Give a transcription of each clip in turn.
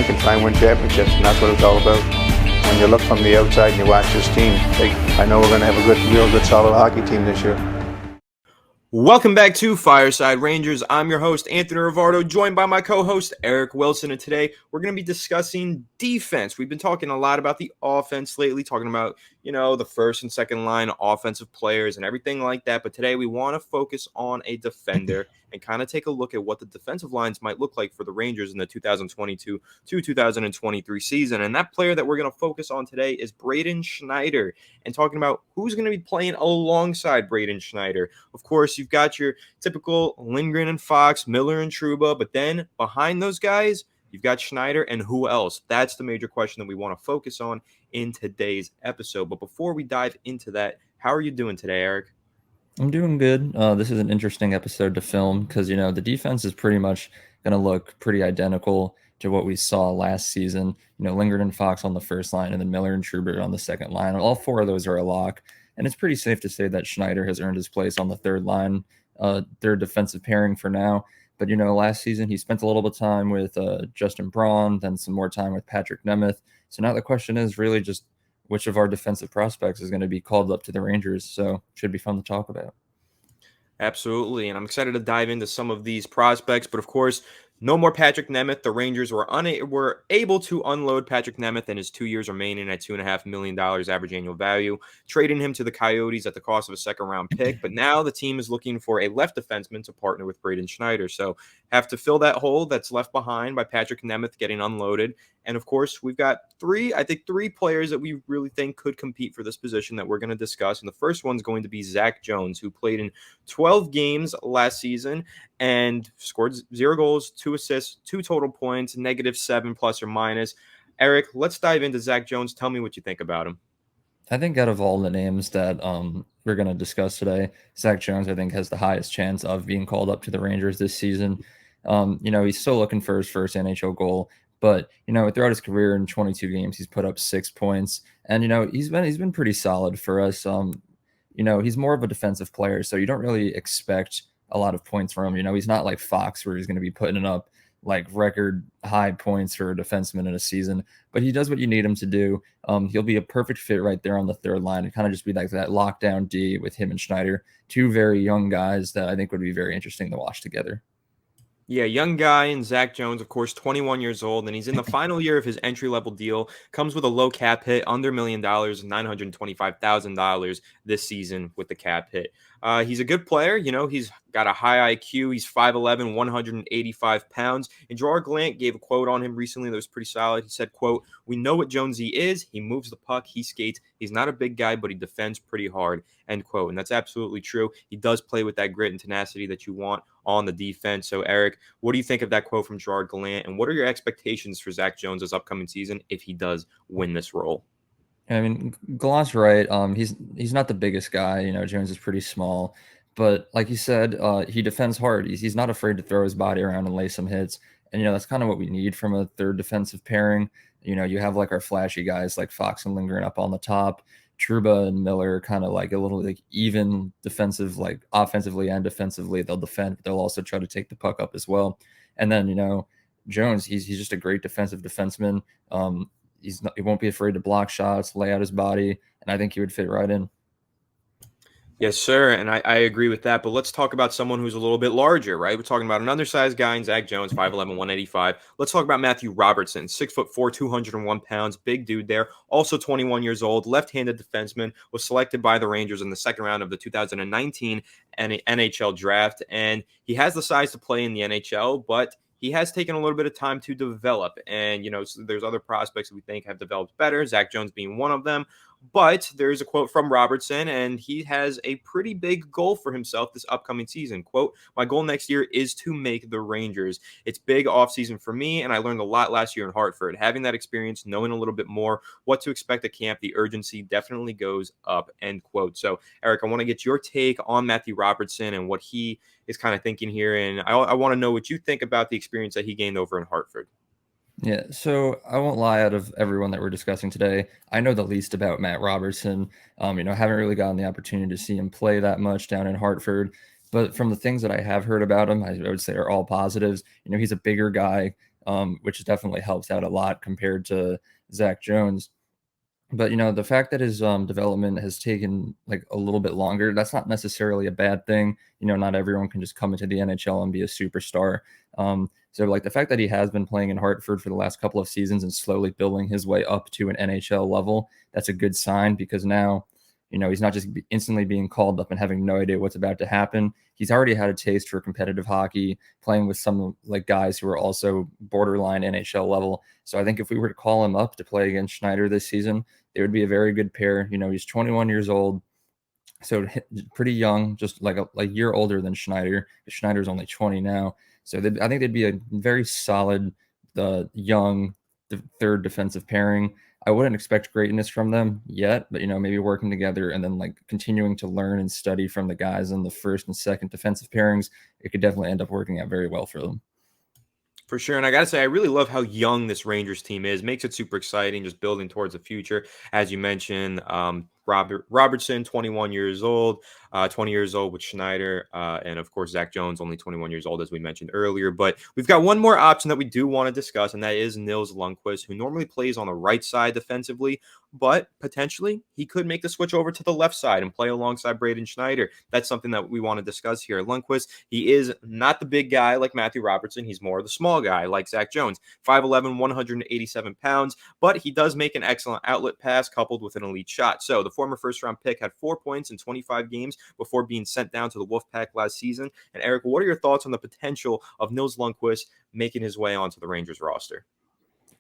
can try and win championships, and that's what it's all about. When you look from the outside and you watch this team, I know we're going to have a real good, solid hockey team this year. Welcome back to Fireside Rangers. I'm your host, Anthony Rivardo, joined by my co-host, Eric Wilson. And today we're going to be discussing defense. We've been talking a lot about the offense lately, talking about, the first and second line offensive players and everything like that. But today we want to focus on a defender and kind of take a look at what the defensive lines might look like for the Rangers in the 2022 to 2023 season. And that player that we're going to focus on today is Braden Schneider, and talking about who's going to be playing alongside Braden Schneider. Of course, you've got your typical Lindgren and Fox, Miller and Trouba, but then behind those guys, you've got Schneider and who else? That's the major question that we want to focus on in today's episode. But before we dive into that, how are you doing today, Eric? I'm doing good. This is an interesting episode to film because, the defense is pretty much going to look pretty identical to what we saw last season. Lindgren and Fox on the first line and then Miller and Trouba on the second line. All four of those are a lock. And it's pretty safe to say that Schneider has earned his place on the third line, third defensive pairing for now. But, last season he spent a little bit of time with Justin Braun, then some more time with Patrik Nemeth. So now the question is really just which of our defensive prospects is going to be called up to the Rangers. So it should be fun to talk about. Absolutely. And I'm excited to dive into some of these prospects. But of course, no more Patrik Nemeth. The Rangers were able to unload Patrik Nemeth and his 2 years remaining at $2.5 million average annual value, trading him to the Coyotes at the cost of a second-round pick. But now the team is looking for a left defenseman to partner with Braden Schneider. So have to fill that hole that's left behind by Patrik Nemeth getting unloaded. And of course, we've got three players that we really think could compete for this position that we're going to discuss. And the first one's going to be Zack Jones, who played in 12 games last season and scored 0 goals, 2 assists, 2 total points, -7 plus or minus. Eric, let's dive into Zack Jones. Tell me what you think about him. I think out of all the names that we're going to discuss today, Zack Jones, I think, has the highest chance of being called up to the Rangers this season. He's still looking for his first NHL goal. But, throughout his career in 22 games, he's put up 6 points. And, he's been pretty solid for us. He's more of a defensive player, so you don't really expect a lot of points from him. He's not like Fox where he's going to be putting up like record high points for a defenseman in a season. But he does what you need him to do. He'll be a perfect fit right there on the third line and kind of just be like that lockdown D with him and Schneider. 2 very young guys that I think would be very interesting to watch together. Yeah, young guy and Zack Jones, of course, 21 years old, and he's in the final year of his entry-level deal. Comes with a low cap hit, under $1 million, $925,000 this season with the cap hit. He's a good player. He's got a high IQ. He's 5'11", 185 pounds. And Gerard Gallant gave a quote on him recently that was pretty solid. He said, quote, "We know what Jonesy is. He moves the puck. He skates. He's not a big guy, but he defends pretty hard," end quote. And that's absolutely true. He does play with that grit and tenacity that you want on the defense. So, Eric, what do you think of that quote from Gerard Gallant? And what are your expectations for Zack Jones this upcoming season if he does win this role? I mean, Gallant's right. He's not the biggest guy. Jones is pretty small. But like you said, he defends hard. He's not afraid to throw his body around and lay some hits. And, that's kind of what we need from a third defensive pairing. You have like our flashy guys like Fox and Lindgren up on the top. Trouba and Miller kind of like a little like even defensive, like offensively and defensively. They'll defend, but they'll also try to take the puck up as well. And then, Jones, he's just a great defensive defenseman. He won't be afraid to block shots, lay out his body, and I think he would fit right in. Yes, sir, and I agree with that. But let's talk about someone who's a little bit larger, right? We're talking about an undersized guy in Zack Jones, 5'11", 185. Let's talk about Matthew Robertson, 6'4", 201 pounds, big dude there. Also 21 years old, left-handed defenseman, was selected by the Rangers in the second round of the 2019 NHL draft. And he has the size to play in the NHL, but he has taken a little bit of time to develop. And, so there's other prospects that we think have developed better, Zack Jones being one of them. But there's a quote from Robertson, and he has a pretty big goal for himself this upcoming season. Quote, "My goal next year is to make the Rangers. It's big offseason for me, and I learned a lot last year in Hartford. Having that experience, knowing a little bit more what to expect at camp, the urgency definitely goes up," end quote. So, Eric, I want to get your take on Matthew Robertson and what he is kind of thinking here. And I want to know what you think about the experience that he gained over in Hartford. Yeah, so I won't lie, out of everyone that we're discussing today, I know the least about Matt Robertson. Haven't really gotten the opportunity to see him play that much down in Hartford. But from the things that I have heard about him, I would say are all positives. He's a bigger guy. which definitely helps out a lot compared to Zack Jones. But the fact that his development has taken like a little bit longer, that's not necessarily a bad thing. Not everyone can just come into the NHL and be a superstar. So like the fact that he has been playing in Hartford for the last couple of seasons and slowly building his way up to an NHL level, that's a good sign, because now he's not just instantly being called up and having no idea what's about to happen. He's already had a taste for competitive hockey, playing with some like guys who are also borderline NHL level. So I think if we were to call him up to play against Schneider this season, it would be a very good pair. He's 21 years old, so pretty young, just like a year older than Schneider. Schneider's only 20 now. So I think they'd be a very solid, young third defensive pairing. I wouldn't expect greatness from them yet, but maybe working together and then like continuing to learn and study from the guys in the first and second defensive pairings, it could definitely end up working out very well for them. For sure. And I got to say, I really love how young this Rangers team is. Makes it super exciting, just building towards the future. As you mentioned, Robertson, 21 years old, 20 years old with Schneider. And of course, Zack Jones, only 21 years old, as we mentioned earlier. But we've got one more option that we do want to discuss, and that is Nils Lundqvist, who normally plays on the right side defensively, but potentially he could make the switch over to the left side and play alongside Braden Schneider. That's something that we want to discuss here. Lundqvist, he is not the big guy like Matthew Robertson. He's more the small guy like Zack Jones, 5'11", 187 pounds, but he does make an excellent outlet pass coupled with an elite shot. So the former first-round pick had 4 points in 25 games before being sent down to the Wolfpack last season. And Eric, what are your thoughts on the potential of Nils Lundqvist making his way onto the Rangers roster?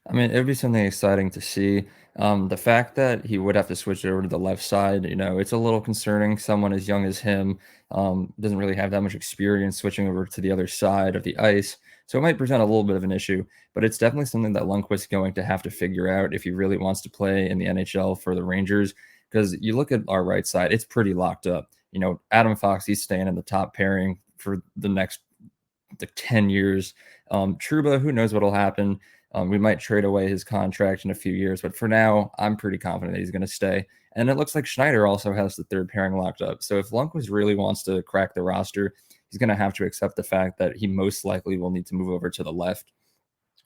I mean, it would be something exciting to see. The fact that he would have to switch over to the left side, it's a little concerning. Someone as young as him doesn't really have that much experience switching over to the other side of the ice. So it might present a little bit of an issue, but it's definitely something that Lundqvist is going to have to figure out if he really wants to play in the NHL for the Rangers. Because you look at our right side, it's pretty locked up. Adam Fox, he's staying in the top pairing for the next 10 years. Trouba, who knows what'll happen. We might trade away his contract in a few years, but for now, I'm pretty confident that he's going to stay. And it looks like Schneider also has the third pairing locked up. So if Lundqvist really wants to crack the roster, he's going to have to accept the fact that he most likely will need to move over to the left.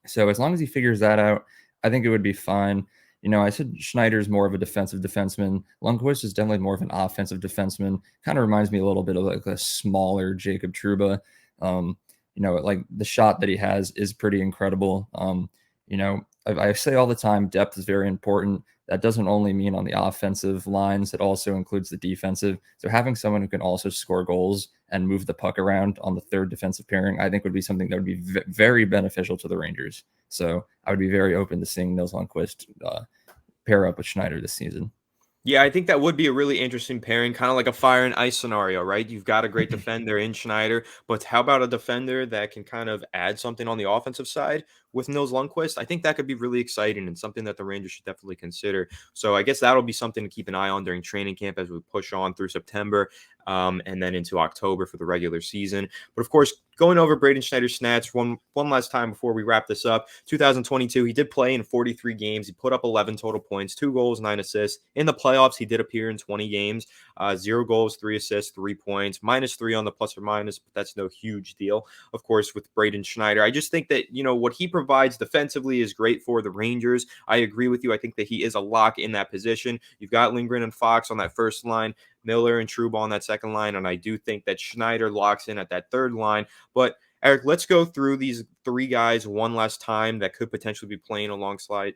So as long as he figures that out, I think it would be fine. I said Schneider's more of a defensive defenseman. Lundqvist is definitely more of an offensive defenseman. Kind of reminds me a little bit of like a smaller Jacob Trouba. Like the shot that he has is pretty incredible. I say all the time, depth is very important. That doesn't only mean on the offensive lines, it also includes the defensive. So having someone who can also score goals and move the puck around on the third defensive pairing, I think would be something that would be very beneficial to the Rangers. So I would be very open to seeing Nils Lundqvist pair up with Schneider this season. Yeah, I think that would be a really interesting pairing, kind of like a fire and ice scenario, right? You've got a great defender in Schneider, but how about a defender that can kind of add something on the offensive side with Nils Lundqvist? I think that could be really exciting and something that the Rangers should definitely consider. So I guess that'll be something to keep an eye on during training camp as we push on through September and then into October for the regular season. But of course, going over Braden Schneider's stats one last time before we wrap this up. 2022, he did play in 43 games. He put up 11 total points, 2 goals, 9 assists. In the playoffs, he did appear in 20 games, 0 goals, 3 assists, 3 points, -3 on the plus or minus, but that's no huge deal. Of course, with Braden Schneider, I just think that, what he provides defensively is great for the Rangers. I agree with you. I think that he is a lock in that position. You've got Lindgren and Fox on that first line, Miller and Trouba on that second line, and I do think that Schneider locks in at that third line. But Eric, let's go through these 3 guys one last time that could potentially be playing alongside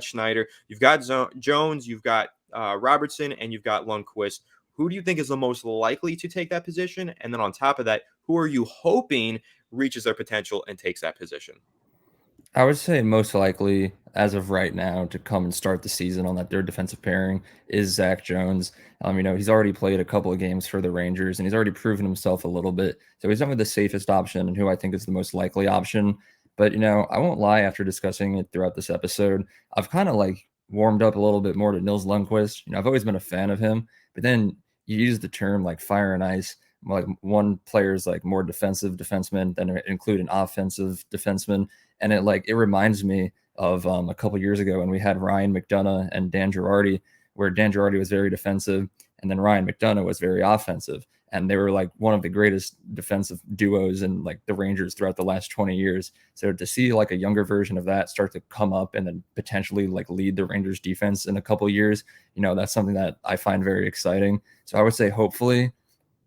Schneider. You've got Jones, you've got Robertson, and you've got Lundqvist. Who do you think is the most likely to take that position? And then on top of that, who are you hoping reaches their potential and takes that position? I would say most likely, as of right now, to come and start the season on that third defensive pairing is Zack Jones. He's already played a couple of games for the Rangers, and he's already proven himself a little bit. So he's definitely the safest option and who I think is the most likely option. But, I won't lie, after discussing it throughout this episode, I've kind of like warmed up a little bit more to Nils Lundqvist. I've always been a fan of him, but then you use the term like fire and ice. Like one player is like more defensive defenseman, then include an offensive defenseman. And it reminds me of a couple years ago when we had Ryan McDonough and Dan Girardi, where Dan Girardi was very defensive And then Ryan McDonough was very offensive. And they were like one of the greatest defensive duos in like the Rangers throughout the last 20 years. So to see like a younger version of that start to come up and then potentially like lead the Rangers defense in a couple of years, that's something that I find very exciting. So I would say hopefully,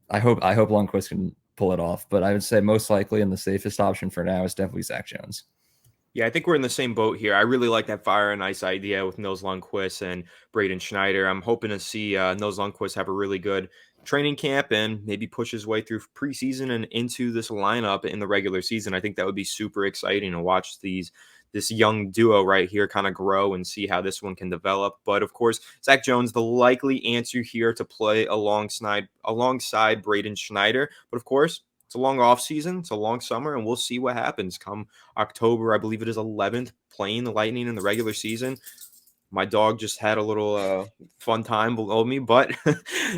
I hope Lundqvist can pull it off, but I would say most likely and the safest option for now is definitely Zack Jones. Yeah, I think we're in the same boat here. I really like that fire and ice idea with Nils Lundqvist and Braden Schneider. I'm hoping to see Nils Lundqvist have a really good training camp and maybe push his way through preseason and into this lineup in the regular season. I think that would be super exciting to watch this young duo right here kind of grow and see how this one can develop. But of course, Zack Jones, the likely answer here to play alongside Braden Schneider. But of course, it's a long off season, it's a long summer, and we'll see what happens come October. I believe it is 11th, playing the Lightning in the regular season. My dog just had a little fun time below me, but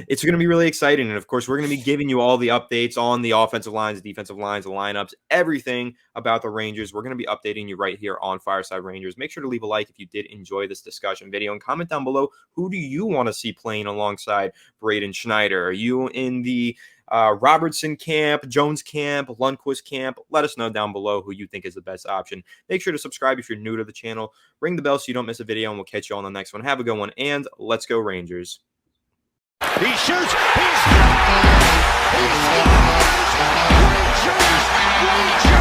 it's going to be really exciting. And of course, we're going to be giving you all the updates on the offensive lines, the defensive lines, the lineups, everything about the Rangers. We're going to be updating you right here on Fireside Rangers. Make sure to leave a like if you did enjoy this discussion video and comment down below, who do you want to see playing alongside Braden Schneider? Are you in the Robertson camp, Jones camp, Lundqvist camp? Let us know down below who you think is the best option. Make sure to subscribe if you're new to the channel. Ring the bell so you don't miss a video, and we'll catch you on the next one. Have a good one, and let's go Rangers. He shoots. Rangers!